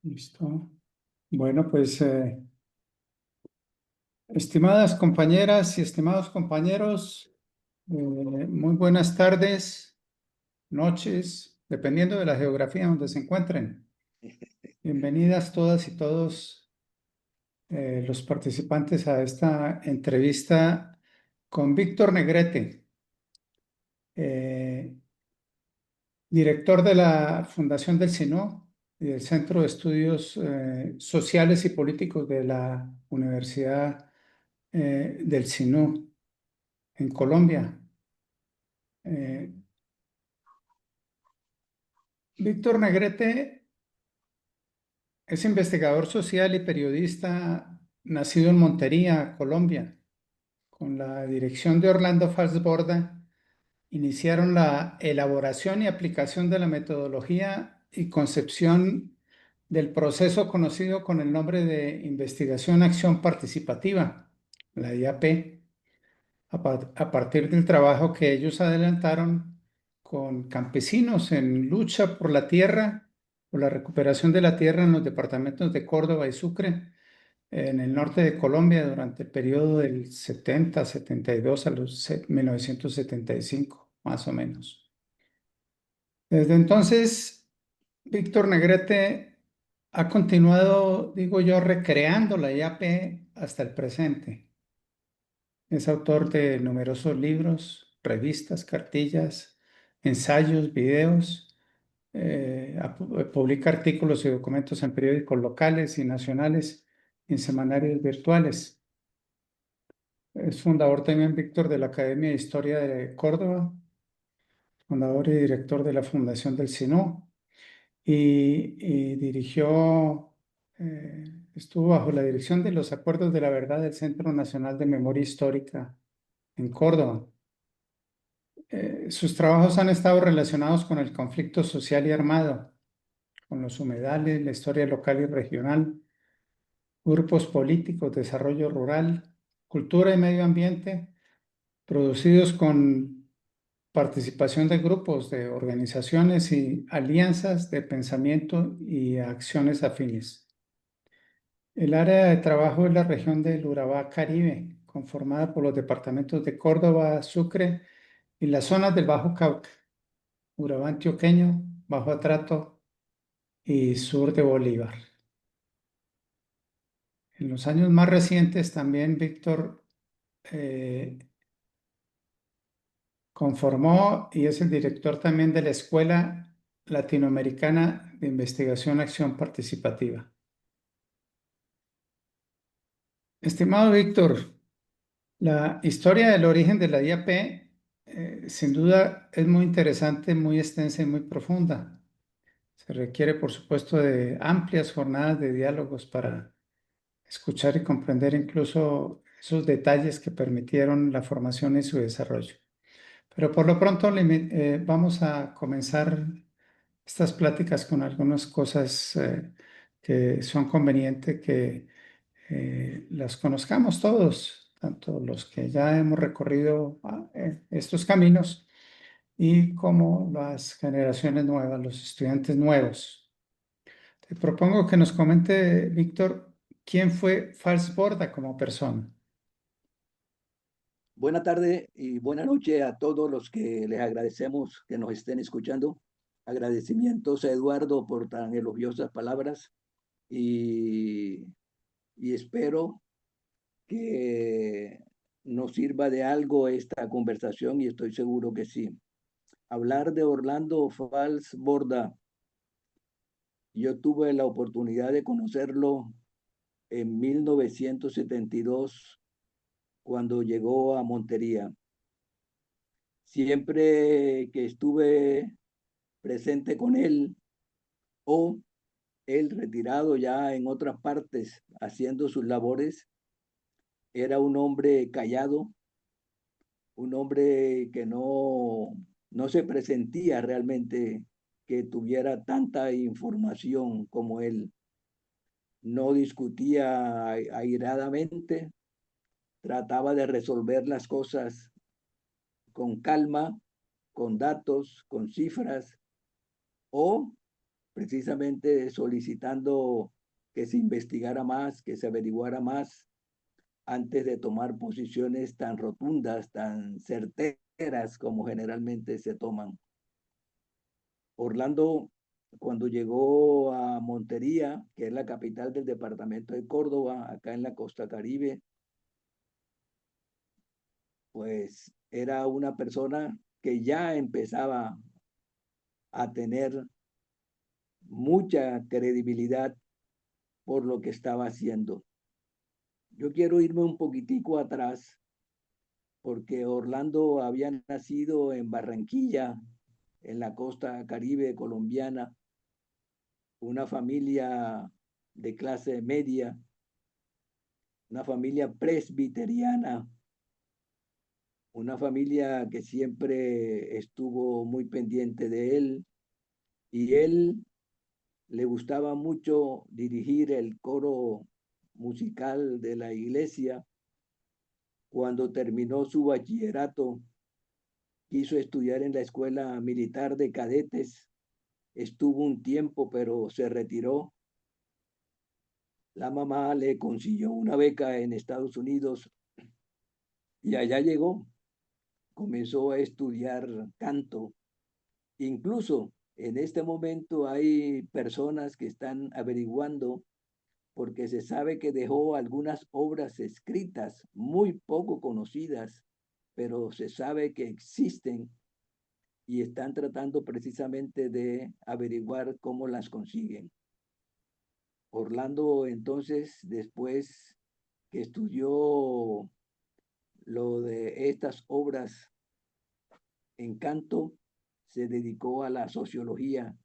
Listo. Bueno, pues estimadas compañeras y estimados compañeros, muy buenas tardes, noches, dependiendo de la geografía donde se encuentren. Bienvenidas todas y todos los participantes a esta entrevista con Víctor Negrete, eh, director de la Fundación del SINO y del Centro de Estudios Sociales y Políticos de la Universidad del SINU en Colombia. Eh, Víctor Negrete es investigador social y periodista nacido en Montería, Colombia. Con la dirección de Orlando Falsborda, iniciaron la elaboración y aplicación de la metodología y concepción del proceso conocido con el nombre de Investigación Acción Participativa, la IAP, a partir del trabajo que ellos adelantaron con campesinos en lucha por la tierra, por la recuperación de la tierra en los departamentos de Córdoba y Sucre, en el norte de Colombia durante el periodo del 70-72 a los 1975, más o menos. Desde entonces, Víctor Negrete ha continuado, digo yo, recreando la IAP hasta el presente. Es autor de numerosos libros, revistas, cartillas, ensayos, videos. Publica artículos y documentos en periódicos locales y nacionales y en semanarios virtuales. Es fundador también, Víctor, de la Academia de Historia de Córdoba, fundador y director de la Fundación del SINO y estuvo bajo la dirección de los Acuerdos de la Verdad del Centro Nacional de Memoria Histórica en Córdoba. Sus trabajos han estado relacionados con el conflicto social y armado, con los humedales, la historia local y regional, grupos políticos, desarrollo rural, cultura y medio ambiente, producidos con participación de grupos, de organizaciones y alianzas de pensamiento y acciones afines. El área de trabajo es la región del Urabá Caribe, conformada por los departamentos de Córdoba, Sucre y las zonas del Bajo Cauca, Urabá Antioqueño, Bajo Atrato y sur de Bolívar. En los años más recientes también Víctor eh, conformó y es el director también de la Escuela Latinoamericana de Investigación Acción Participativa. Estimado Víctor, la historia del origen de la IAP sin duda es muy interesante, muy extensa y muy profunda. Se requiere, por supuesto, de amplias jornadas de diálogos para escuchar y comprender incluso esos detalles que permitieron la formación y su desarrollo. Pero por lo pronto vamos a comenzar estas pláticas con algunas cosas que son convenientes que las conozcamos todos, tanto los que ya hemos recorrido estos caminos y como las generaciones nuevas, los estudiantes nuevos. Te propongo que nos comente, Víctor, quién fue Falsborda como persona. Buena tarde y buena noche a todos los que les agradecemos que nos estén escuchando. Agradecimientos a Eduardo por tan elogiosas palabras y, y espero que nos sirva de algo esta conversación y estoy seguro que sí. Hablar de Orlando Fals Borda, yo tuve la oportunidad de conocerlo en 1972 cuando llegó a Montería. Siempre que estuve presente con él o él retirado ya en otras partes haciendo sus labores, era un hombre callado, un hombre que no se presentía realmente que tuviera tanta información como él. No discutía airadamente, trataba de resolver las cosas con calma, con datos, con cifras o precisamente solicitando que se investigara más, que se averiguara más antes de tomar posiciones tan rotundas, tan certeras como generalmente se toman. Orlando, cuando llegó a Montería, que es la capital del departamento de Córdoba, acá en la costa Caribe, pues era una persona que ya empezaba a tener mucha credibilidad por lo que estaba haciendo. Yo quiero irme un poquitico atrás porque Orlando había nacido en Barranquilla, en la costa Caribe colombiana, una familia de clase media, una familia presbiteriana, una familia que siempre estuvo muy pendiente de él y él le gustaba mucho dirigir el coro musical de la iglesia. Cuando terminó su bachillerato, quiso estudiar en la Escuela Militar de Cadetes. Estuvo un tiempo, pero se retiró. La mamá le consiguió una beca en Estados Unidos y allá llegó. Comenzó a estudiar canto. Incluso en este momento hay personas que están averiguando porque se sabe que dejó algunas obras escritas muy poco conocidas, pero se sabe que existen y están tratando precisamente de averiguar cómo las consiguen. Orlando entonces, después que estudió lo de estas obras en canto, se dedicó a la sociología,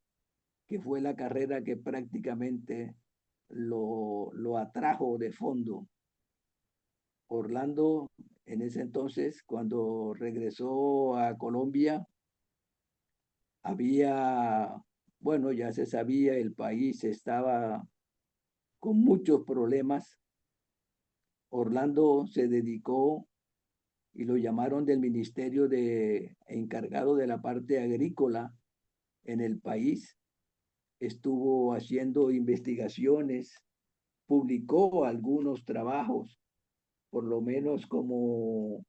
que fue la carrera que prácticamente lo atrajo de fondo. Orlando, en ese entonces, cuando regresó a Colombia, había, bueno, ya se sabía, el país estaba con muchos problemas. Orlando se dedicó y lo llamaron del ministerio de encargado de la parte agrícola en el país. Estuvo haciendo investigaciones, publicó algunos trabajos, por lo menos como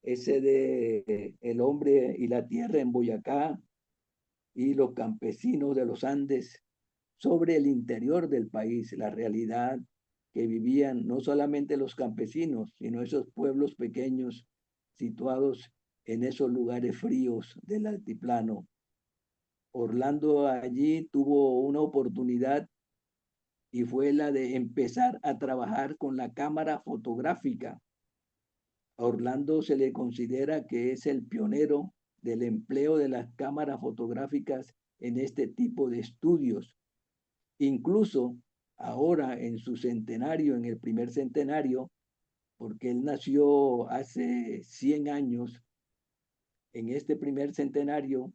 ese de El hombre y la tierra en Boyacá y los campesinos de los Andes, sobre el interior del país, la realidad que vivían no solamente los campesinos, sino esos pueblos pequeños situados en esos lugares fríos del altiplano. Orlando allí tuvo una oportunidad y fue la de empezar a trabajar con la cámara fotográfica. A Orlando se le considera que es el pionero del empleo de las cámaras fotográficas en este tipo de estudios. Incluso ahora en su centenario, en el primer centenario, porque él nació hace 100 años, en este primer centenario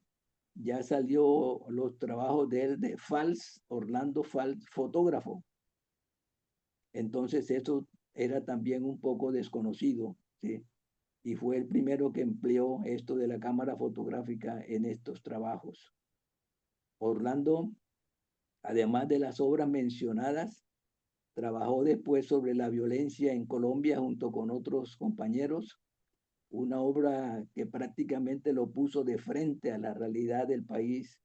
ya salió los trabajos de él de Fals, Orlando Fals, fotógrafo. Entonces eso era también un poco desconocido, ¿sí? Y fue el primero que empleó esto de la cámara fotográfica en estos trabajos. Orlando, además de las obras mencionadas, trabajó después sobre la violencia en Colombia junto con otros compañeros, una obra que prácticamente lo puso de frente a la realidad del país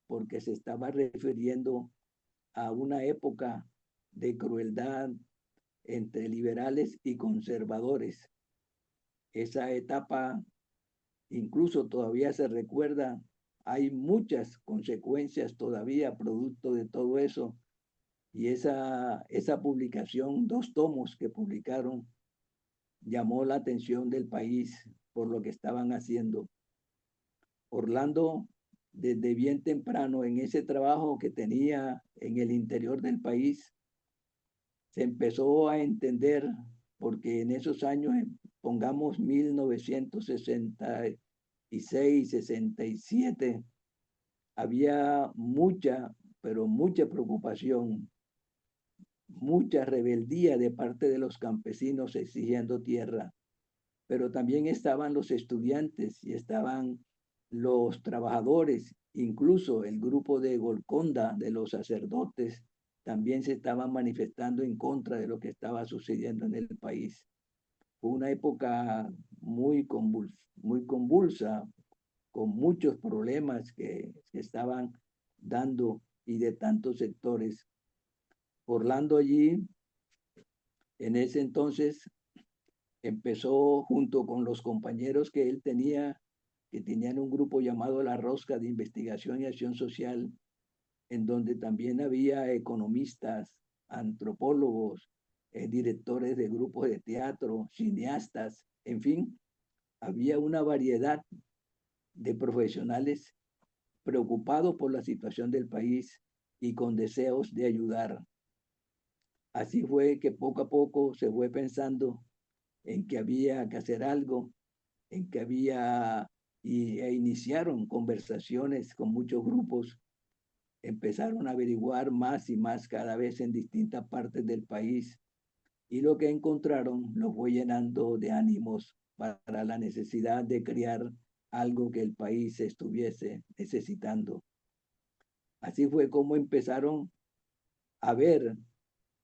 porque se estaba refiriendo a una época de crueldad entre liberales y conservadores. Esa etapa incluso todavía se recuerda, hay muchas consecuencias todavía producto de todo eso. Y esa publicación, 2 tomos que publicaron, llamó la atención del país por lo que estaban haciendo. Orlando, desde bien temprano en ese trabajo que tenía en el interior del país, se empezó a entender, porque en esos años, pongamos 1966, 67, había mucha, pero mucha preocupación, mucha rebeldía de parte de los campesinos exigiendo tierra, pero también estaban los estudiantes y estaban los trabajadores, incluso el grupo de Golconda, de los sacerdotes, también se estaban manifestando en contra de lo que estaba sucediendo en el país. Fue una época muy convulsa, con muchos problemas que se estaban dando y de tantos sectores. Orlando allí, en ese entonces, empezó junto con los compañeros que él tenía, que tenían un grupo llamado La Rosca de Investigación y Acción Social, en donde también había economistas, antropólogos, directores de grupos de teatro, cineastas, en fin, había una variedad de profesionales preocupados por la situación del país y con deseos de ayudar. Así fue que poco a poco se fue pensando en que había que hacer algo, en que e iniciaron conversaciones con muchos grupos, empezaron a averiguar más y más cada vez en distintas partes del país y lo que encontraron lo fue llenando de ánimos para la necesidad de crear algo que el país estuviese necesitando. Así fue como empezaron a ver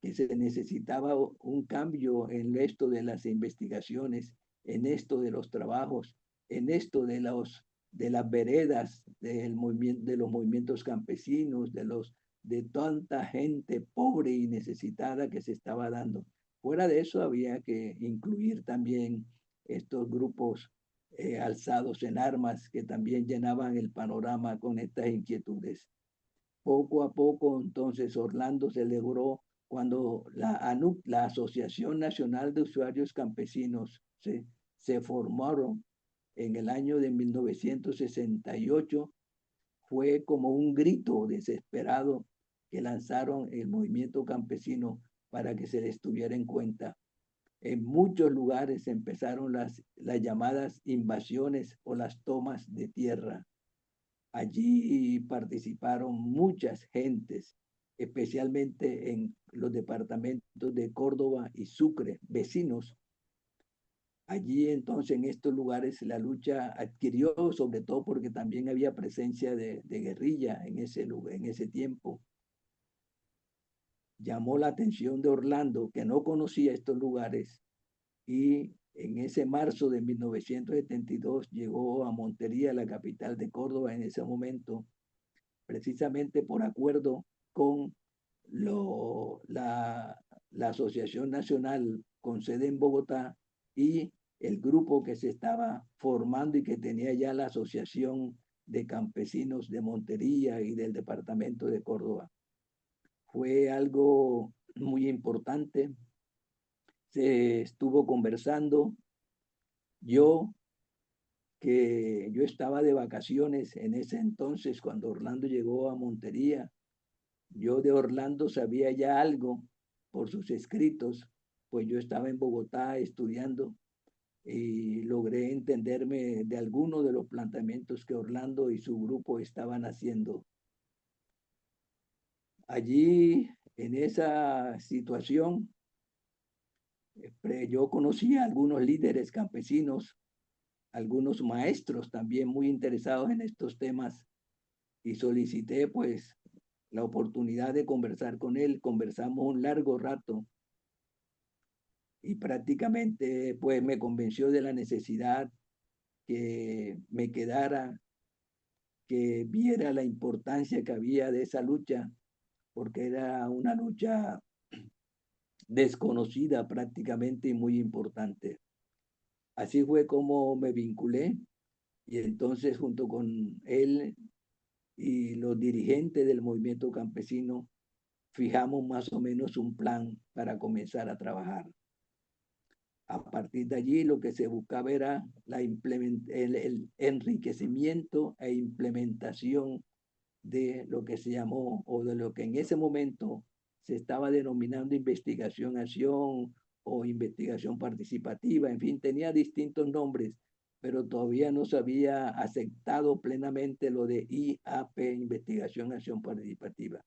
que se necesitaba un cambio en esto de las investigaciones, en esto de los trabajos, en esto de las veredas de los movimientos campesinos, de tanta gente pobre y necesitada que se estaba dando. Fuera de eso había que incluir también estos grupos alzados en armas que también llenaban el panorama con estas inquietudes. Poco a poco, entonces, Orlando se logró cuando la ANUC, la Asociación Nacional de Usuarios Campesinos, se formaron en el año de 1968, fue como un grito desesperado que lanzaron el movimiento campesino para que se les tuviera en cuenta. En muchos lugares empezaron las llamadas invasiones o las tomas de tierra. Allí participaron muchas gentes, especialmente en los departamentos de Córdoba y Sucre, vecinos. Allí entonces en estos lugares la lucha adquirió, sobre todo porque también había presencia de guerrilla en ese lugar, en ese tiempo. Llamó la atención de Orlando, que no conocía estos lugares, y en ese marzo de 1972 llegó a Montería, la capital de Córdoba en ese momento, precisamente por acuerdo con la Asociación Nacional con sede en Bogotá y el grupo que se estaba formando y que tenía ya la Asociación de Campesinos de Montería y del Departamento de Córdoba. Fue algo muy importante. Se estuvo conversando. Yo, que yo estaba de vacaciones en ese entonces cuando Orlando llegó a Montería, yo de Orlando sabía ya algo por sus escritos, pues yo estaba en Bogotá estudiando y logré entenderme de algunos de los planteamientos que Orlando y su grupo estaban haciendo. Allí, en esa situación, yo conocí a algunos líderes campesinos, algunos maestros también muy interesados en estos temas y solicité pues la oportunidad de conversar con él. Conversamos un largo rato y prácticamente pues me convenció de la necesidad que me quedara, que viera la importancia que había de esa lucha, porque era una lucha desconocida prácticamente y muy importante. Así fue como me vinculé y entonces junto con él y los dirigentes del movimiento campesino fijamos más o menos un plan para comenzar a trabajar. A partir de allí lo que se buscaba era el enriquecimiento e implementación de lo que se llamó o de lo que en ese momento se estaba denominando investigación-acción o investigación participativa, en fin, tenía distintos nombres, pero todavía no se había aceptado plenamente lo de IAP, investigación-acción participativa.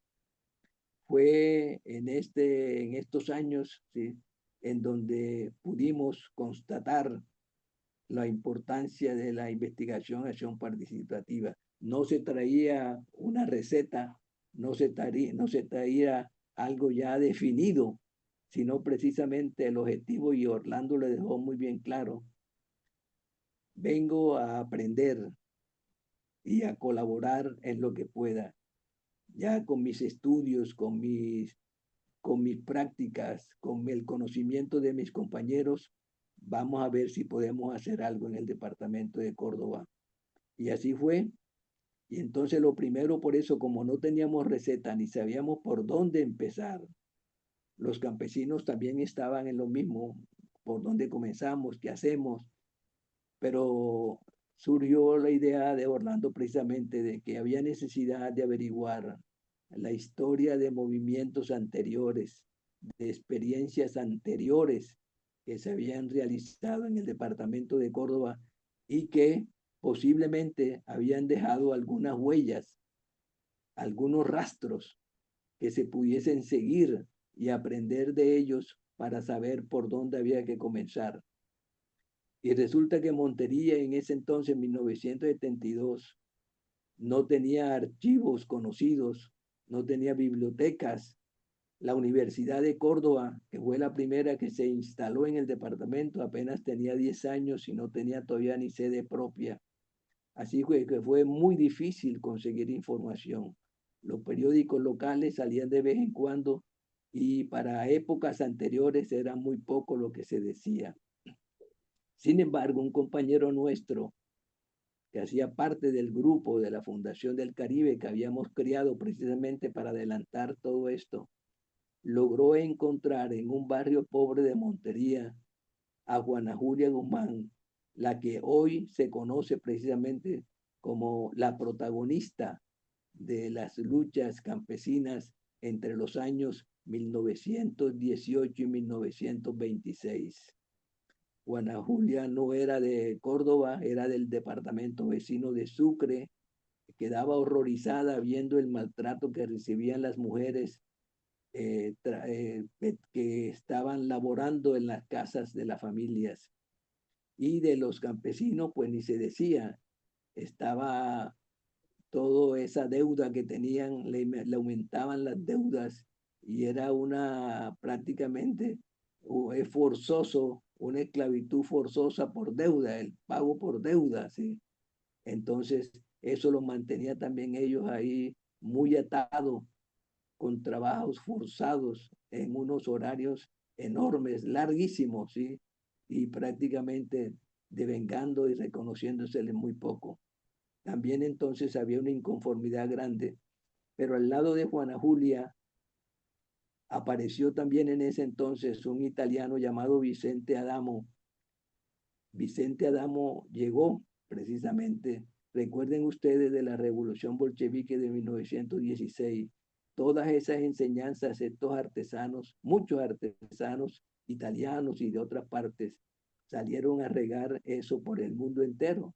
Fue en estos años, ¿sí?, en donde pudimos constatar la importancia de la investigación acción participativa. No se traía una receta, no se traía algo ya definido, sino precisamente el objetivo, y Orlando le dejó muy bien claro: vengo a aprender y a colaborar en lo que pueda, ya con mis estudios, con mis prácticas, con el conocimiento de mis compañeros, vamos a ver si podemos hacer algo en el departamento de Córdoba. Y así fue. Y entonces lo primero, por eso, como no teníamos receta ni sabíamos por dónde empezar, los campesinos también estaban en lo mismo, por dónde comenzamos, qué hacemos, pero surgió la idea de Orlando precisamente de que había necesidad de averiguar la historia de movimientos anteriores, de experiencias anteriores que se habían realizado en el departamento de Córdoba y que posiblemente habían dejado algunas huellas, algunos rastros que se pudiesen seguir y aprender de ellos para saber por dónde había que comenzar. Y resulta que Montería en ese entonces, en 1972, no tenía archivos conocidos, no tenía bibliotecas. La Universidad de Córdoba, que fue la primera que se instaló en el departamento, apenas tenía 10 años y no tenía todavía ni sede propia. Así fue que fue muy difícil conseguir información. Los periódicos locales salían de vez en cuando y para épocas anteriores era muy poco lo que se decía. Sin embargo, un compañero nuestro que hacía parte del grupo de la Fundación del Caribe que habíamos creado precisamente para adelantar todo esto, logró encontrar en un barrio pobre de Montería a Juana Julia Guzmán, la que hoy se conoce precisamente como la protagonista de las luchas campesinas entre los años 1918 y 1926. Juana Julia no era de Córdoba, era del departamento vecino de Sucre. Quedaba horrorizada viendo el maltrato que recibían las mujeres que estaban laborando en las casas de las familias. Y de los campesinos, pues ni se decía, estaba toda esa deuda que tenían, le aumentaban las deudas y era una prácticamente es forzoso, una esclavitud forzosa por deuda, el pago por deuda, ¿sí? Entonces, eso los mantenía también ellos ahí muy atados con trabajos forzados en unos horarios enormes, larguísimos, ¿sí? Y prácticamente devengando y reconociéndosele muy poco. También entonces había una inconformidad grande, pero al lado de Juana Julia apareció también en ese entonces un italiano llamado Vicente Adamo. Vicente Adamo llegó precisamente, recuerden ustedes de la revolución bolchevique de 1916, todas esas enseñanzas, estos artesanos, muchos artesanos italianos y de otras partes, salieron a regar eso por el mundo entero.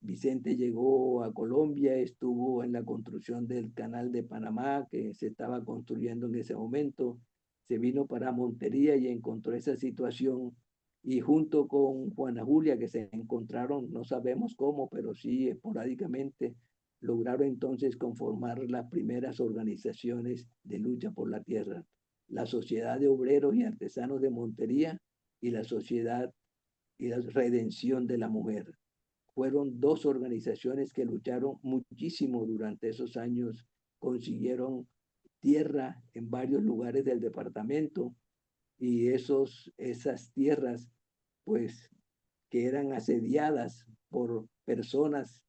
Vicente llegó a Colombia, estuvo en la construcción del canal de Panamá que se estaba construyendo en ese momento, se vino para Montería y encontró esa situación y junto con Juana Julia que se encontraron, no sabemos cómo, pero sí esporádicamente, lograron entonces conformar las primeras organizaciones de lucha por la tierra, la Sociedad de Obreros y Artesanos de Montería y la Sociedad y la Redención de la Mujer. Fueron dos organizaciones que lucharon muchísimo durante esos años, consiguieron tierra en varios lugares del departamento y esas tierras, pues, que eran asediadas por personas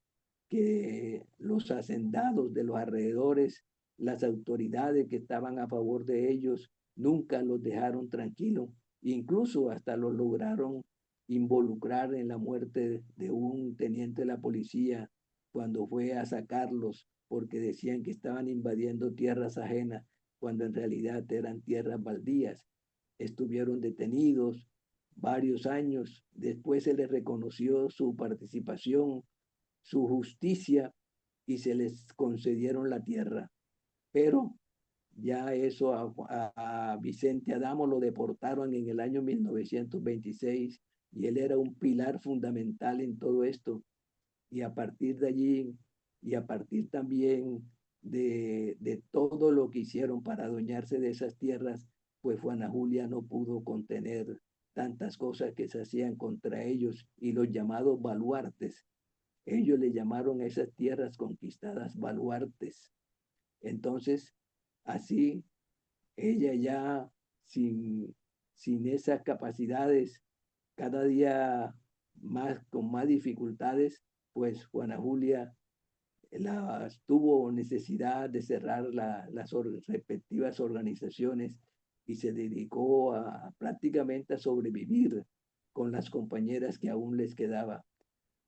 que los hacendados de los alrededores, las autoridades que estaban a favor de ellos, nunca los dejaron tranquilos, incluso hasta los lograron involucrar en la muerte de un teniente de la policía cuando fue a sacarlos porque decían que estaban invadiendo tierras ajenas cuando en realidad eran tierras baldías. Estuvieron detenidos varios años, después se les reconoció su participación, su justicia y se les concedieron la tierra. Pero ya eso a Vicente Adamo lo deportaron en el año 1926 y él era un pilar fundamental en todo esto. Y a partir de allí, y a partir también de todo lo que hicieron para adueñarse de esas tierras, pues Juana Julia no pudo contener tantas cosas que se hacían contra ellos y los llamados baluartes. Ellos le llamaron a esas tierras conquistadas baluartes. Entonces, así ella ya sin, sin esas capacidades, cada día más con más dificultades, pues Juana Julia tuvo necesidad de cerrar las respectivas organizaciones y se dedicó prácticamente a sobrevivir con las compañeras que aún les quedaba.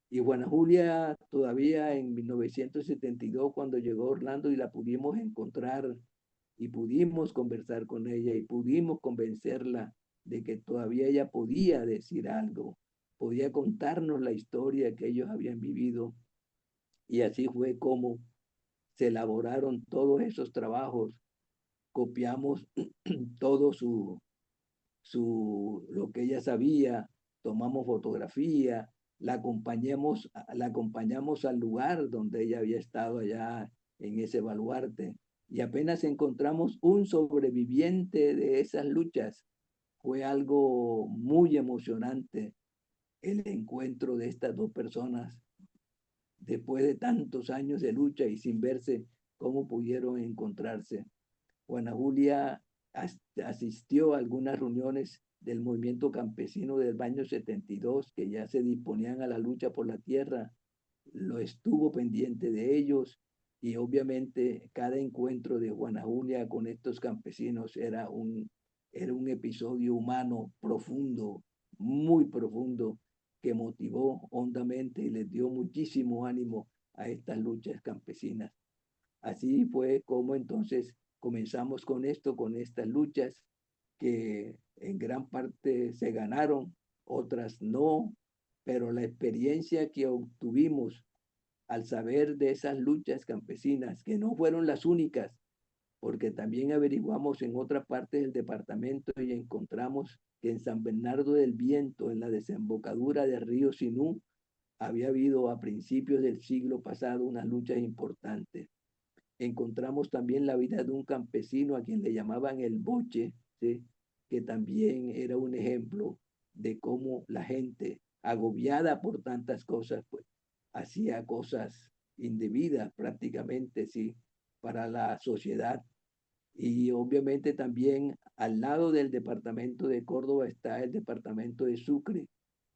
Y Juana Julia todavía en 1972, cuando llegó a Orlando y la pudimos encontrar y pudimos conversar con ella y pudimos convencerla de que todavía ella podía decir algo, podía contarnos la historia que ellos habían vivido. Y así fue como se elaboraron todos esos trabajos, copiamos todo lo que ella sabía, tomamos fotografía, la acompañamos al lugar donde ella había estado allá en ese baluarte y apenas encontramos un sobreviviente de esas luchas. Fue algo muy emocionante el encuentro de estas dos personas después de tantos años de lucha y sin verse cómo pudieron encontrarse. Juana Julia asistió a algunas reuniones del movimiento campesino del año 72, que ya se disponían a la lucha por la tierra, lo estuvo pendiente de ellos y obviamente cada encuentro de Juana Julia con estos campesinos era un episodio humano profundo, muy profundo, que motivó hondamente y les dio muchísimo ánimo a estas luchas campesinas. Así fue como entonces comenzamos con esto, con estas luchas que en gran parte se ganaron, otras no, pero la experiencia que obtuvimos al saber de esas luchas campesinas, que no fueron las únicas, porque también averiguamos en otra parte del departamento y encontramos que en San Bernardo del Viento, en la desembocadura del río Sinú, había habido a principios del siglo pasado unas luchas importantes. Encontramos también la vida de un campesino a quien le llamaban el Boche, ¿sí? Que también era un ejemplo de cómo la gente, agobiada por tantas cosas, pues hacía cosas indebidas prácticamente, sí, para la sociedad. Y obviamente también al lado del departamento de Córdoba está el departamento de Sucre.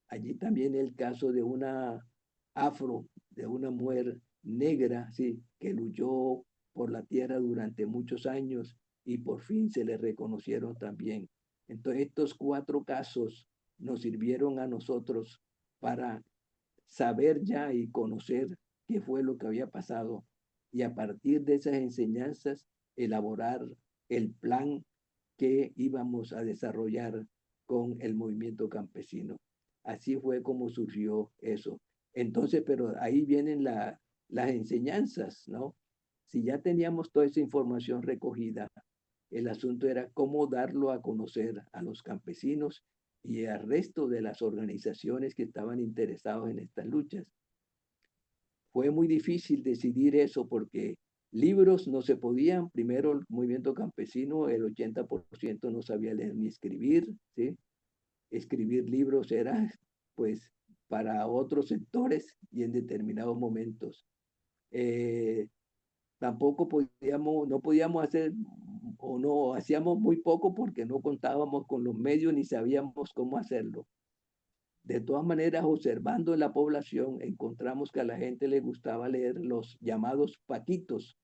Allí también el caso de una afro, de una mujer negra, sí, que luchó por la tierra durante muchos años y por fin se le reconocieron también. Entonces, estos cuatro casos nos sirvieron a nosotros para saber ya y conocer qué fue lo que había pasado y a partir de esas enseñanzas elaborar el plan que íbamos a desarrollar con el movimiento campesino. Así fue como surgió eso. Entonces, pero ahí vienen las enseñanzas, ¿no? Si ya teníamos toda esa información recogida, el asunto era cómo darlo a conocer a los campesinos y al resto de las organizaciones que estaban interesados en estas luchas. Fue muy difícil decidir eso porque libros no se podían. Primero, el movimiento campesino, el 80% no sabía leer ni escribir, ¿sí? Escribir libros era, pues, para otros sectores y en determinados momentos. Eh, Tampoco podíamos, no podíamos hacer o no hacíamos muy poco porque no contábamos con los medios ni sabíamos cómo hacerlo. De todas maneras, observando en la población, encontramos que a la gente le gustaba leer los llamados paquitos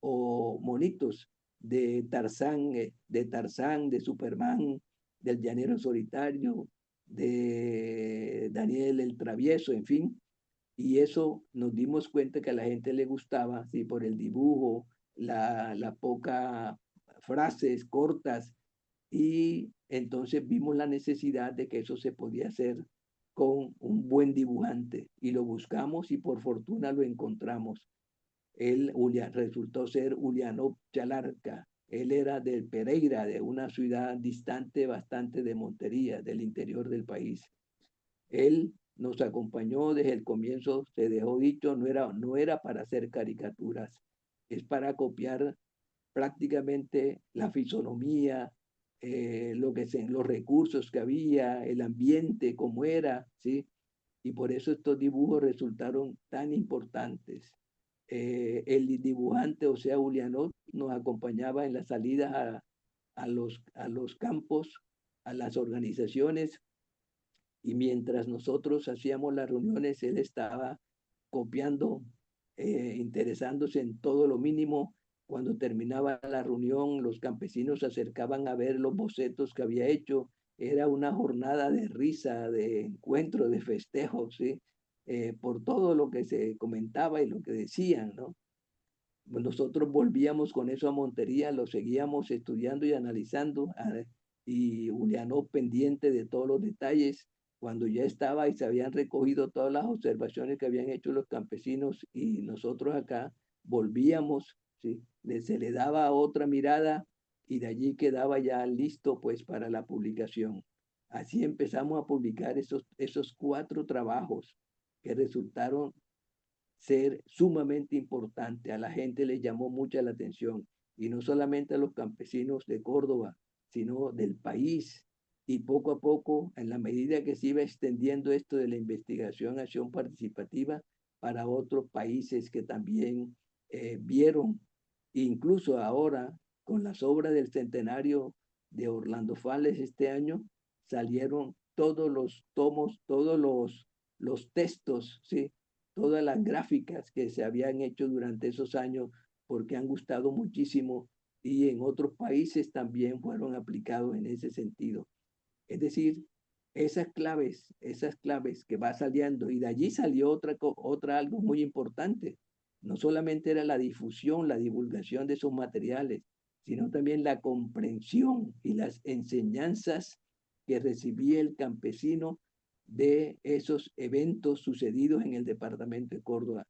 o monitos de Tarzán, de Superman, del Llanero Solitario, de Daniel el Travieso, en fin. Y eso nos dimos cuenta que a la gente le gustaba, sí, por el dibujo, la poca frases cortas, y entonces vimos la necesidad de que eso se podía hacer con un buen dibujante y lo buscamos y por fortuna lo encontramos. Él resultó ser Ulianov Chalarca. Él era del Pereira, de una ciudad distante bastante de Montería, del interior del país. Él nos acompañó desde el comienzo, se dejó dicho, no era para hacer caricaturas, es para copiar prácticamente la fisonomía, los recursos que había, el ambiente, cómo era, ¿sí? Y por eso estos dibujos resultaron tan importantes. El dibujante, o sea, Julianot, nos acompañaba en las salidas a los campos, a las organizaciones, y mientras nosotros hacíamos las reuniones, él estaba copiando, interesándose en todo lo mínimo. Cuando terminaba la reunión, los campesinos se acercaban a ver los bocetos que había hecho. Era una jornada de risa, de encuentro, de festejo, ¿sí? Por todo lo que se comentaba y lo que decían, ¿no? Nosotros volvíamos con eso a Montería, lo seguíamos estudiando y analizando, y Juliano pendiente de todos los detalles, cuando ya estaba y se habían recogido todas las observaciones que habían hecho los campesinos y nosotros acá, volvíamos, ¿sí? Se le daba otra mirada y de allí quedaba ya listo pues para la publicación. Así empezamos a publicar esos 4 trabajos que resultaron ser sumamente importante. A la gente le llamó mucha la atención, y no solamente a los campesinos de Córdoba, sino del país. Y poco a poco, en la medida que se iba extendiendo esto de la investigación, acción participativa, para otros países que también vieron, incluso ahora, con las obras del centenario de Orlando Fales este año, salieron todos los tomos, los textos, ¿sí? Todas las gráficas que se habían hecho durante esos años, porque han gustado muchísimo y en otros países también fueron aplicados en ese sentido. Es decir, esas claves que va saliendo, y de allí salió otra algo muy importante. No solamente era la difusión, la divulgación de esos materiales, sino también la comprensión y las enseñanzas que recibía el campesino de esos eventos sucedidos en el departamento de Córdoba.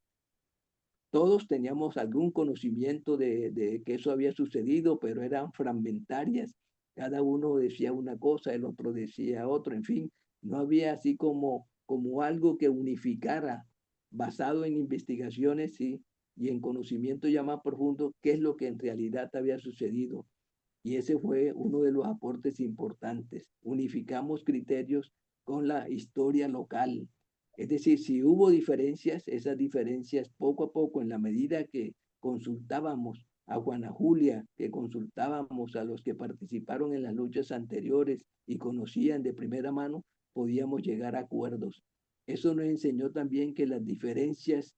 Todos teníamos algún conocimiento de que eso había sucedido, pero eran fragmentarias. Cada uno decía una cosa, el otro decía otro, en fin, no había así como algo que unificara, basado en investigaciones, ¿sí? Y en conocimiento ya más profundo, qué es lo que en realidad había sucedido. Y ese fue uno de los aportes importantes. Unificamos criterios con la historia local. Es decir, si hubo diferencias, esas diferencias poco a poco, en la medida que consultábamos a Juana Julia, que consultábamos a los que participaron en las luchas anteriores y conocían de primera mano, podíamos llegar a acuerdos. Eso nos enseñó también que las diferencias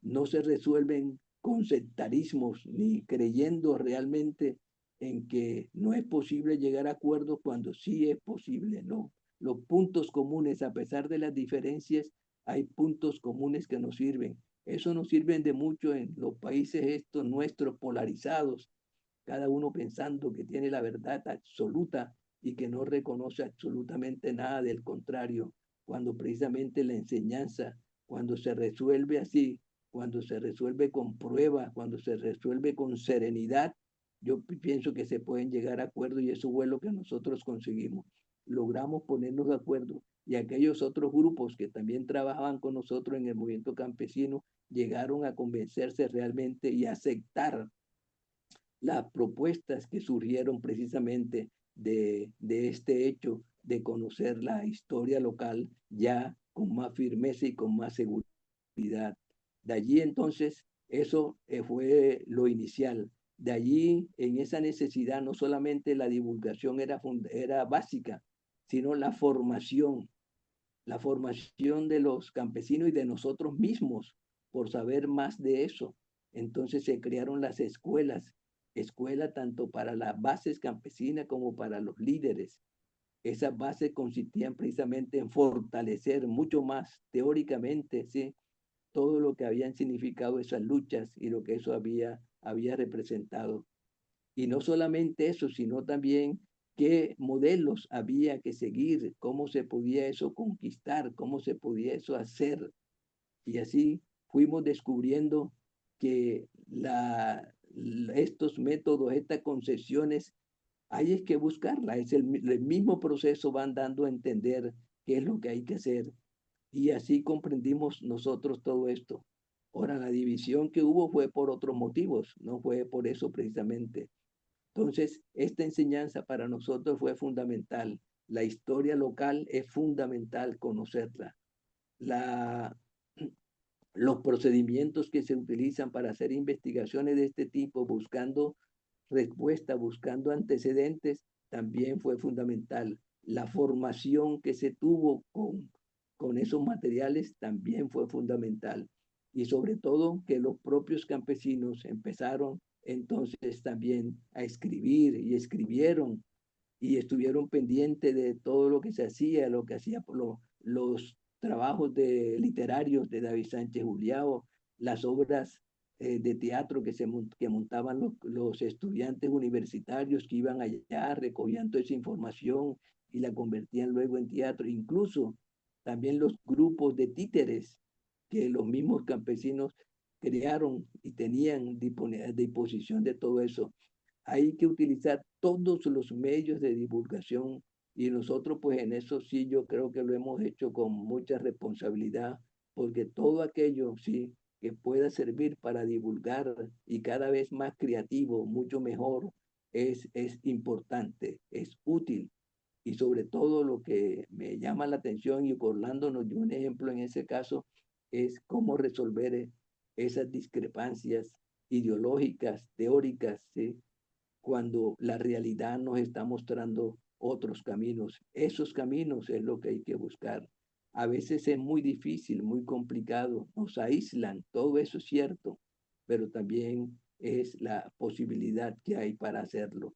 no se resuelven con sectarismos ni creyendo realmente en que no es posible llegar a acuerdos cuando sí es posible, ¿no? Los puntos comunes, a pesar de las diferencias, hay puntos comunes que nos sirven. Eso nos sirve de mucho en los países estos nuestros polarizados, cada uno pensando que tiene la verdad absoluta y que no reconoce absolutamente nada del contrario, cuando precisamente la enseñanza, cuando se resuelve así, cuando se resuelve con prueba, cuando se resuelve con serenidad, yo pienso que se pueden llegar a acuerdos, y eso fue lo que nosotros conseguimos. Logramos ponernos de acuerdo, y aquellos otros grupos que también trabajaban con nosotros en el movimiento campesino llegaron a convencerse realmente y a aceptar las propuestas que surgieron precisamente de este hecho de conocer la historia local ya con más firmeza y con más seguridad. De allí entonces, eso fue lo inicial. De allí, en esa necesidad, no solamente la divulgación era básica, sino la formación de los campesinos y de nosotros mismos por saber más de eso. Entonces se crearon las escuela tanto para las bases campesinas como para los líderes. Esas bases consistían precisamente en fortalecer mucho más teóricamente, ¿sí? Todo lo que habían significado esas luchas y lo que eso había representado. Y no solamente eso, sino también qué modelos había que seguir, cómo se podía eso conquistar, cómo se podía eso hacer. Y así fuimos descubriendo que estos métodos, estas concepciones, hay que buscarla. El mismo proceso van dando a entender qué es lo que hay que hacer. Y así comprendimos nosotros todo esto. Ahora, la división que hubo fue por otros motivos, no fue por eso precisamente. Entonces, esta enseñanza para nosotros fue fundamental. La historia local es fundamental conocerla. La, los procedimientos que se utilizan para hacer investigaciones de este tipo, buscando respuesta, buscando antecedentes, también fue fundamental. La formación que se tuvo con esos materiales también fue fundamental. Y sobre todo que los propios campesinos empezaron entonces también a escribir y escribieron y estuvieron pendientes de todo lo que se hacía, lo que hacía por los trabajos literarios de David Sánchez Juliao, las obras de teatro que montaban los estudiantes universitarios que iban allá, recogían toda esa información y la convertían luego en teatro, incluso también los grupos de títeres que los mismos campesinos crearon y tenían disposición de todo eso. Hay que utilizar todos los medios de divulgación y nosotros pues en eso sí yo creo que lo hemos hecho con mucha responsabilidad, porque todo aquello sí que pueda servir para divulgar y cada vez más creativo, mucho mejor, es importante, es útil. Y sobre todo lo que me llama la atención, y Orlando nos dio un ejemplo en ese caso, es cómo resolver esas discrepancias ideológicas, teóricas, ¿sí? Cuando la realidad nos está mostrando otros caminos. Esos caminos es lo que hay que buscar. A veces es muy difícil, muy complicado, nos aíslan, todo eso es cierto, pero también es la posibilidad que hay para hacerlo.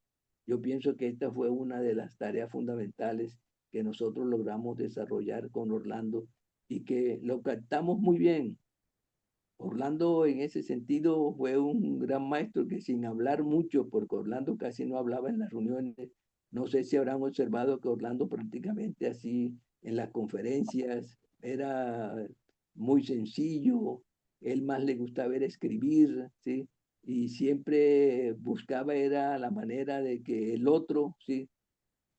Yo pienso que esta fue una de las tareas fundamentales que nosotros logramos desarrollar con Orlando y que lo captamos muy bien. Orlando en ese sentido fue un gran maestro que sin hablar mucho, porque Orlando casi no hablaba en las reuniones, no sé si habrán observado que Orlando prácticamente así en las conferencias era muy sencillo, él más le gustaba era escribir, ¿sí? Y siempre buscaba era la manera de que el otro, ¿sí?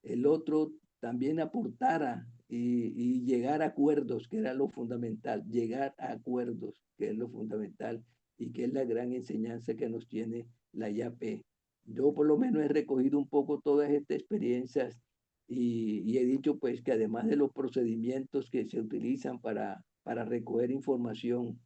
El otro también aportara y llegar a acuerdos, que era lo fundamental, llegar a acuerdos, que es lo fundamental y que es la gran enseñanza que nos tiene la IAP. Yo por lo menos he recogido un poco todas estas experiencias y he dicho pues que además de los procedimientos que se utilizan para recoger información,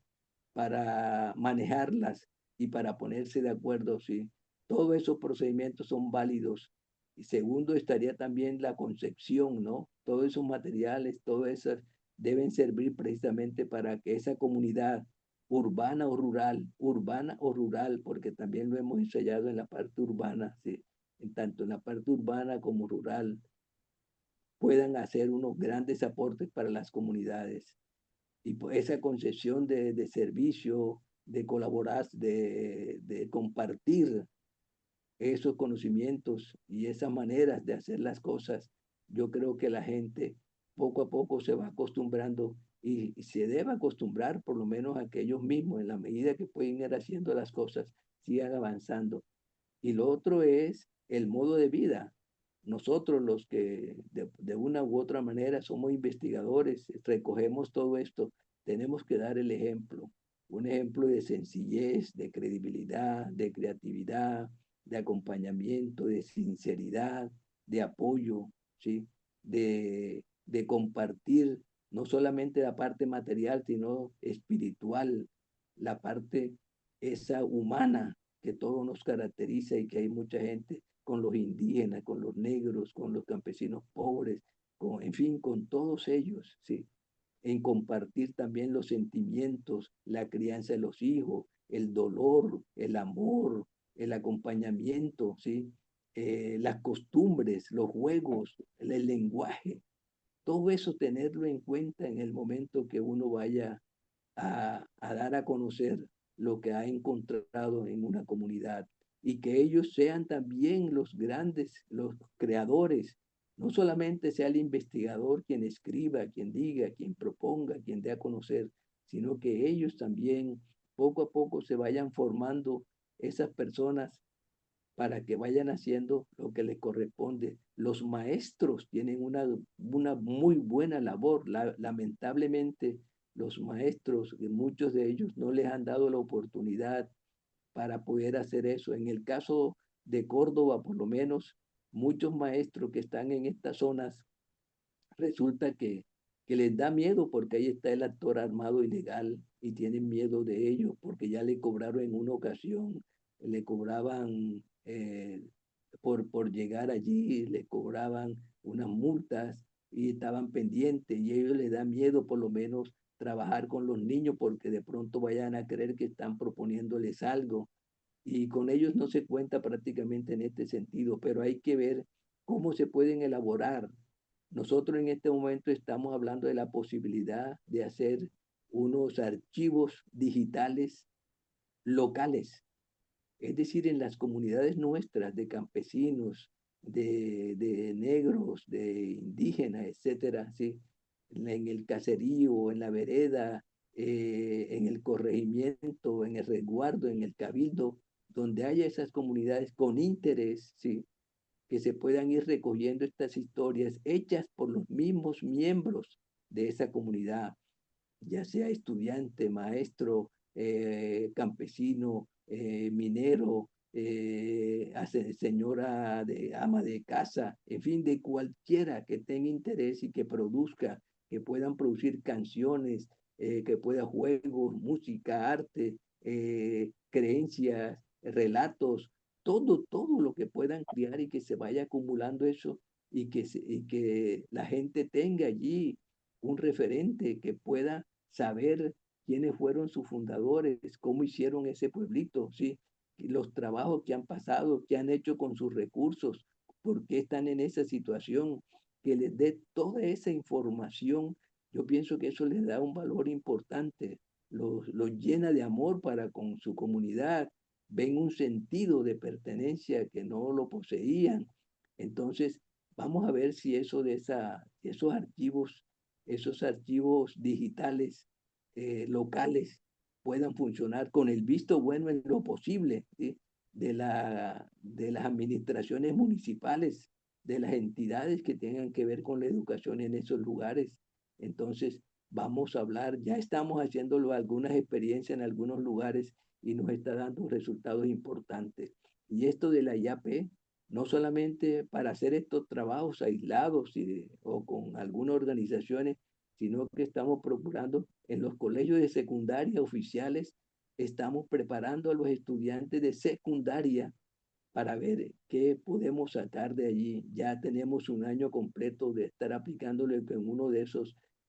para manejarlas y para ponerse de acuerdo, sí, todos esos procedimientos son válidos. Y segundo, estaría también la concepción, ¿no? Todos esos materiales, todas esas deben servir precisamente para que esa comunidad urbana o rural, porque también lo hemos ensayado en la parte urbana, ¿sí? En tanto en la parte urbana como rural, puedan hacer unos grandes aportes para las comunidades. Y pues esa concepción de servicio, de colaborar, de compartir esos conocimientos y esas maneras de hacer las cosas, yo creo que la gente poco a poco se va acostumbrando y se debe acostumbrar, por lo menos a que ellos mismos, en la medida que pueden ir haciendo las cosas, sigan avanzando. Y lo otro es el modo de vida. Nosotros los que de una u otra manera somos investigadores, recogemos todo esto, tenemos que dar el ejemplo, un ejemplo de sencillez, de credibilidad, de creatividad, de acompañamiento, de sinceridad, de apoyo, ¿sí? De compartir no solamente la parte material, sino espiritual, la parte esa humana que todo nos caracteriza y que hay mucha gente con los indígenas, con los negros, con los campesinos pobres, en fin, con todos ellos, ¿sí? En compartir también los sentimientos, la crianza de los hijos, el dolor, el amor, el acompañamiento, ¿sí? Las costumbres, los juegos, el lenguaje, todo eso tenerlo en cuenta en el momento que uno vaya a dar a conocer lo que ha encontrado en una comunidad y que ellos sean también los grandes, los creadores, no solamente sea el investigador quien escriba, quien diga, quien proponga, quien dé a conocer, sino que ellos también poco a poco se vayan formando esas personas para que vayan haciendo lo que les corresponde. Los maestros tienen una muy buena labor. Lamentablemente, los maestros, muchos de ellos no les han dado la oportunidad para poder hacer eso. En el caso de Córdoba, por lo menos, muchos maestros que están en estas zonas resulta que les da miedo porque ahí está el actor armado ilegal y tienen miedo de ello porque ya le cobraron en una ocasión, le cobraban por llegar allí, le cobraban unas multas y estaban pendientes y ellos les da miedo por lo menos trabajar con los niños porque de pronto vayan a creer que están proponiéndoles algo y con ellos no se cuenta prácticamente en este sentido, pero hay que ver cómo se pueden elaborar. Nosotros en este momento estamos hablando de la posibilidad de hacer unos archivos digitales locales, es decir, en las comunidades nuestras de campesinos, de negros, de indígenas, etcétera, ¿sí? En el caserío, en la vereda, en el corregimiento, en el resguardo, en el cabildo, donde haya esas comunidades con interés, ¿sí? Que se puedan ir recogiendo estas historias hechas por los mismos miembros de esa comunidad, ya sea estudiante, maestro, campesino, minero, señora de ama de casa, en fin, de cualquiera que tenga interés y que produzca, que puedan producir canciones, que pueda juegos, música, arte, creencias, relatos, todo lo que puedan crear y que se vaya acumulando eso y que la gente tenga allí un referente que pueda saber quiénes fueron sus fundadores, cómo hicieron ese pueblito, ¿sí? Y los trabajos que han pasado, qué han hecho con sus recursos, por qué están en esa situación, que les dé toda esa información. Yo pienso que eso les da un valor importante, los llena de amor para con su comunidad, ven un sentido de pertenencia que no lo poseían. Entonces, vamos a ver si eso esos archivos digitales locales puedan funcionar con el visto bueno en lo posible, ¿sí? De las administraciones municipales, de las entidades que tengan que ver con la educación en esos lugares. Entonces, vamos a hablar, ya estamos haciéndolo algunas experiencias en algunos lugares y nos está dando resultados importantes. Y esto de la IAP, no solamente para hacer estos trabajos aislados o con algunas organizaciones, sino que estamos procurando en los colegios de secundaria oficiales, estamos preparando a los estudiantes de secundaria para ver qué podemos sacar de allí. Ya tenemos un año completo de estar aplicándolo en uno de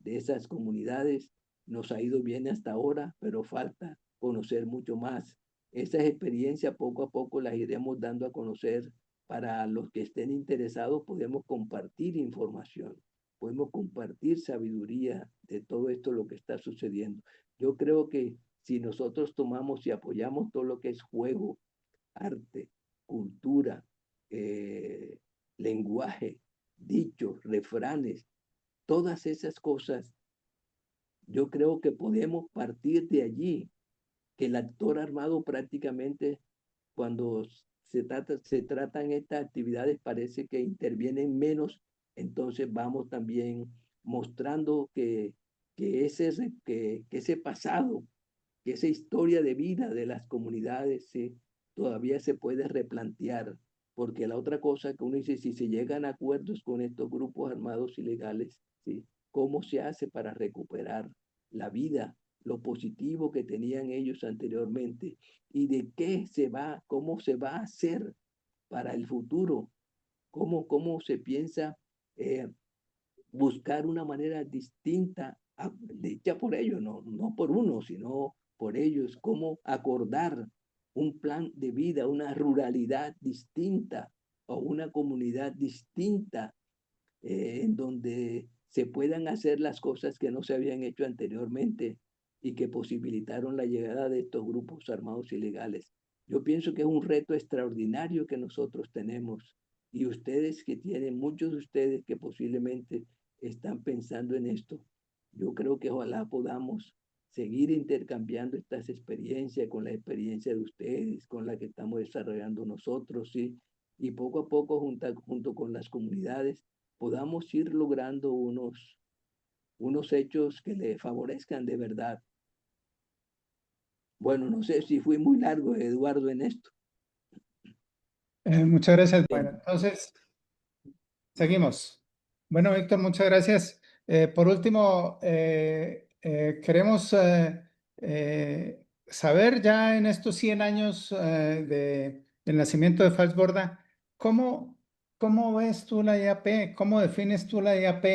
esas comunidades. Nos ha ido bien hasta ahora, pero falta conocer mucho más. Esas experiencias poco a poco las iremos dando a conocer para los que estén interesados. Podemos compartir información, podemos compartir sabiduría de todo esto lo que está sucediendo. Yo creo que si nosotros tomamos y apoyamos todo lo que es juego, arte, cultura, eh, lenguaje, dichos, refranes, todas esas cosas, yo creo que podemos partir de allí, que el actor armado prácticamente cuando se tratan estas actividades parece que intervienen menos, entonces vamos también mostrando que ese pasado, que esa historia de vida de las comunidades todavía se puede replantear, porque la otra cosa que uno dice, si se llegan a acuerdos con estos grupos armados ilegales, ¿sí? ¿Cómo se hace para recuperar la vida, lo positivo que tenían ellos anteriormente y de qué se va, cómo se va a hacer para el futuro, cómo se piensa eh, buscar una manera distinta, dicha por ellos, no por uno, sino por ellos, cómo acordar un plan de vida, una ruralidad distinta o una comunidad distinta en donde se puedan hacer las cosas que no se habían hecho anteriormente y que posibilitaron la llegada de estos grupos armados ilegales. Yo pienso que es un reto extraordinario que nosotros tenemos y ustedes que tienen, muchos de ustedes que posiblemente están pensando en esto, yo creo que ojalá podamos seguir intercambiando estas experiencias con la experiencia de ustedes, con la que estamos desarrollando nosotros, ¿sí? Y poco a poco, junto con las comunidades, podamos ir logrando unos hechos que le favorezcan de verdad. Bueno, no sé si fui muy largo, Eduardo, en esto. Muchas gracias. Bueno, Bien. entonces seguimos. Bueno, Víctor, muchas gracias. Por último, queremos saber ya en estos 100 años del nacimiento de Falsborda, ¿cómo ves tú la IAP? ¿Cómo defines tú la IAP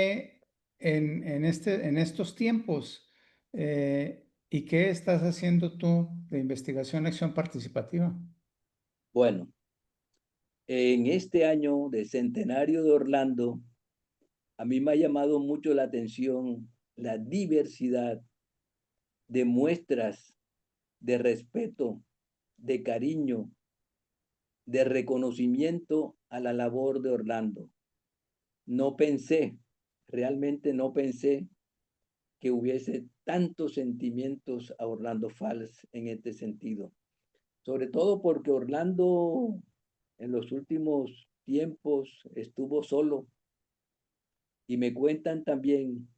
en estos tiempos? ¿Y qué estás haciendo tú de investigación y acción participativa? Bueno, en este año de centenario de Orlando, a mí me ha llamado mucho la atención la diversidad de muestras de respeto, de cariño, de reconocimiento a la labor de Orlando. No pensé, realmente no pensé que hubiese tantos sentimientos a Orlando Falls en este sentido. Sobre todo porque Orlando en los últimos tiempos estuvo solo y me cuentan también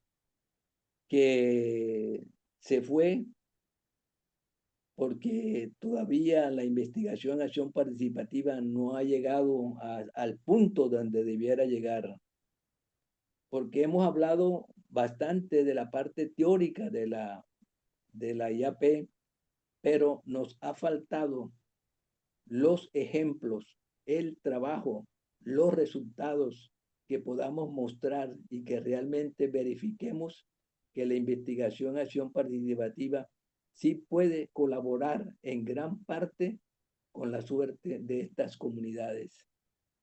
que se fue porque todavía la investigación acción participativa no ha llegado al punto donde debiera llegar, porque hemos hablado bastante de la parte teórica de la IAP, pero nos ha faltado los ejemplos, el trabajo, los resultados que podamos mostrar y que realmente verifiquemos que la investigación acción participativa sí puede colaborar en gran parte con la suerte de estas comunidades.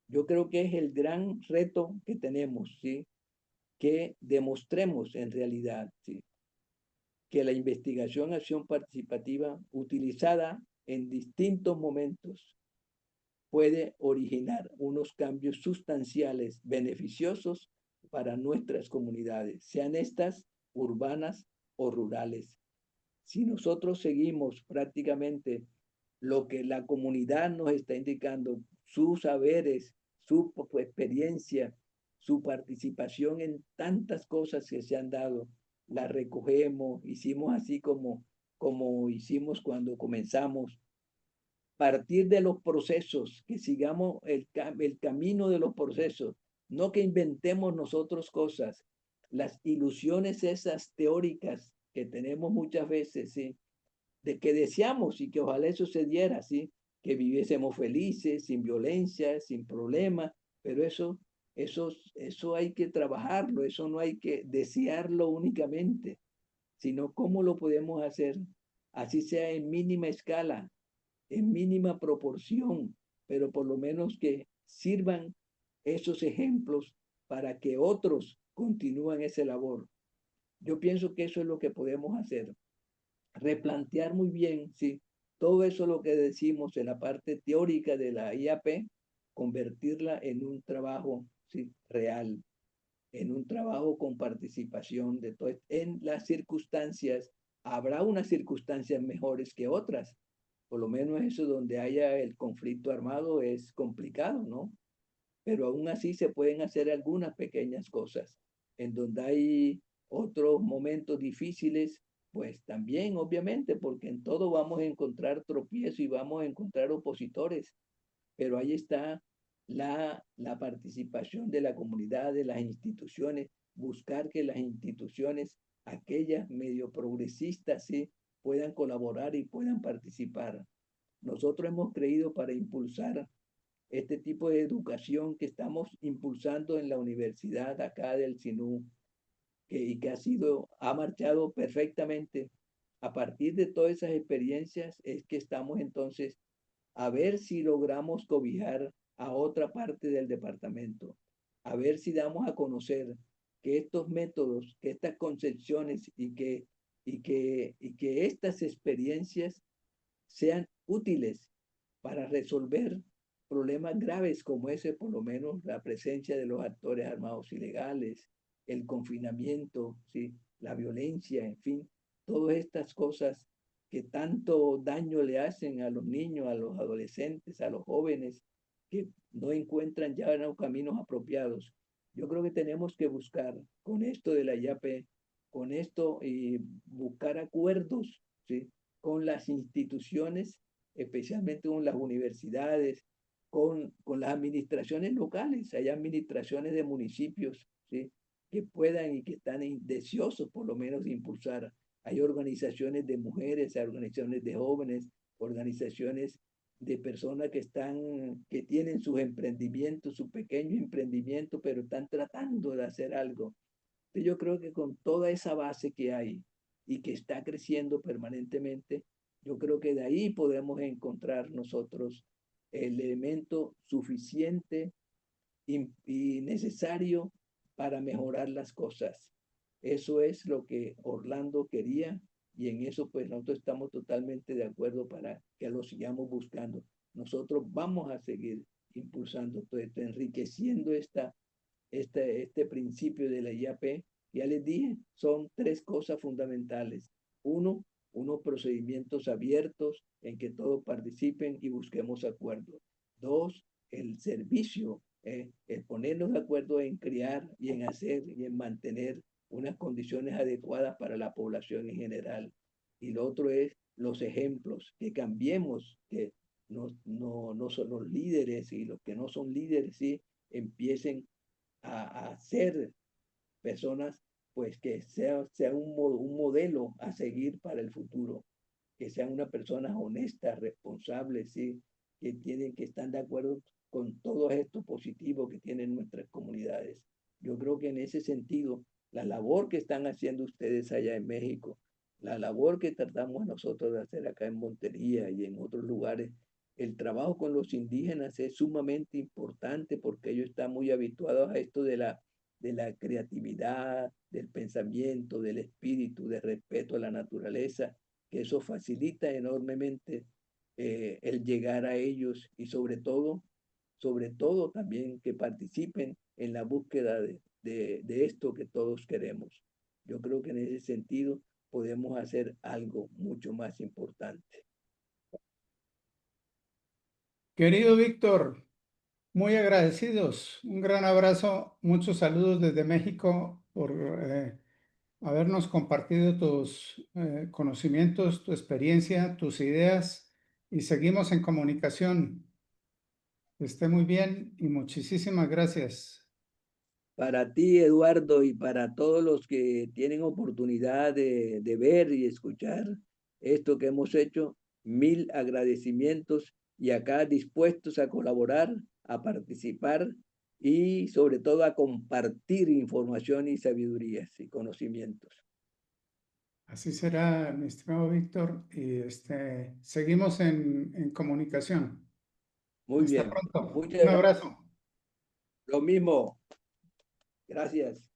Yo creo que es el gran reto que tenemos, ¿sí? Que demostremos en realidad, ¿sí? Que la investigación acción participativa utilizada en distintos momentos puede originar unos cambios sustanciales beneficiosos para nuestras comunidades, sean estas urbanas o rurales. Si nosotros seguimos prácticamente lo que la comunidad nos está indicando, sus saberes, su experiencia, su participación en tantas cosas que se han dado, la recogemos, hicimos así como hicimos cuando comenzamos, partir de los procesos, que sigamos el camino de los procesos, no que inventemos nosotros cosas, las ilusiones esas teóricas que tenemos muchas veces, ¿sí? De que deseamos y que ojalá eso se diera, ¿sí? Que viviésemos felices, sin violencia, sin problemas, pero eso hay que trabajarlo, eso no hay que desearlo únicamente, sino cómo lo podemos hacer, así sea en mínima escala, en mínima proporción, pero por lo menos que sirvan esos ejemplos para que otros continúen esa labor. Yo pienso que eso es lo que podemos hacer, replantear muy bien, ¿sí? Todo eso lo que decimos en la parte teórica de la IAP, convertirla en un trabajo, ¿sí? Real, en un trabajo con participación de todo. En las circunstancias, habrá unas circunstancias mejores que otras. Por lo menos eso donde haya el conflicto armado es complicado, ¿no? Pero aún así se pueden hacer algunas pequeñas cosas. En donde hay otros momentos difíciles, pues también, obviamente, porque en todo vamos a encontrar tropiezos y vamos a encontrar opositores, pero ahí está la participación de la comunidad, de las instituciones, buscar que las instituciones, aquellas medio progresistas, sí, puedan colaborar y puedan participar. Nosotros hemos creído para impulsar este tipo de educación que estamos impulsando en la universidad acá del SINU, y que ha marchado perfectamente. A partir de todas esas experiencias es que estamos entonces a ver si logramos cobijar a otra parte del departamento, a ver si damos a conocer que estos métodos, que estas concepciones y que estas experiencias sean útiles para resolver problemas graves como ese, por lo menos la presencia de los actores armados ilegales, el confinamiento, ¿sí? La violencia, en fin. todas estas cosas que tanto daño le hacen a los niños, a los adolescentes, a los jóvenes, que no encuentran ya los caminos apropiados. Yo creo que tenemos que buscar con esto de la IAP, con esto y buscar acuerdos, ¿sí? Con las instituciones, especialmente con las universidades, con las administraciones locales. Hay administraciones de municipios, ¿sí? Que puedan y que están deseosos por lo menos de impulsar. Hay organizaciones de mujeres, hay organizaciones de jóvenes, organizaciones de personas que tienen sus emprendimientos, su pequeño emprendimiento, pero están tratando de hacer algo. Entonces yo creo que con toda esa base que hay y que está creciendo permanentemente, yo creo que de ahí podemos encontrar nosotros el elemento suficiente y necesario para mejorar las cosas. Eso es lo que Orlando quería y en eso pues nosotros estamos totalmente de acuerdo para que lo sigamos buscando. Nosotros vamos a seguir impulsando todo esto, enriqueciendo este principio de la IAP. Ya les dije, son tres cosas fundamentales. Uno, unos procedimientos abiertos en que todos participen y busquemos acuerdos. Dos, el servicio, el ponernos de acuerdo en crear y en hacer y en mantener unas condiciones adecuadas para la población en general. Y lo otro es los ejemplos, que cambiemos, que no son los líderes y los que no son líderes, sí, empiecen a ser personas, pues que sea un modelo a seguir para el futuro, que sean una persona honesta, responsable, sí, que tienen que estar de acuerdo con todo esto positivo que tienen nuestras comunidades. Yo creo que en ese sentido, la labor que están haciendo ustedes allá en México, la labor que tratamos nosotros de hacer acá en Montería y en otros lugares, el trabajo con los indígenas es sumamente importante porque ellos están muy habituados a esto de la creatividad, del pensamiento, del espíritu, del respeto a la naturaleza, que eso facilita enormemente el llegar a ellos y sobre todo también que participen en la búsqueda de esto que todos queremos. Yo creo que en ese sentido podemos hacer algo mucho más importante. Querido Víctor, muy agradecidos. Un gran abrazo, muchos saludos desde México por habernos compartido tus conocimientos, tu experiencia, tus ideas y seguimos en comunicación. Que esté muy bien y muchísimas gracias. Para ti, Eduardo, y para todos los que tienen oportunidad de ver y escuchar esto que hemos hecho, mil agradecimientos y acá dispuestos a colaborar, a participar y sobre todo a compartir información y sabidurías y conocimientos. Así será, mi estimado Víctor, y seguimos en comunicación. Muy Hasta bien, pronto. muchas Un gracias. abrazo. Lo mismo, gracias.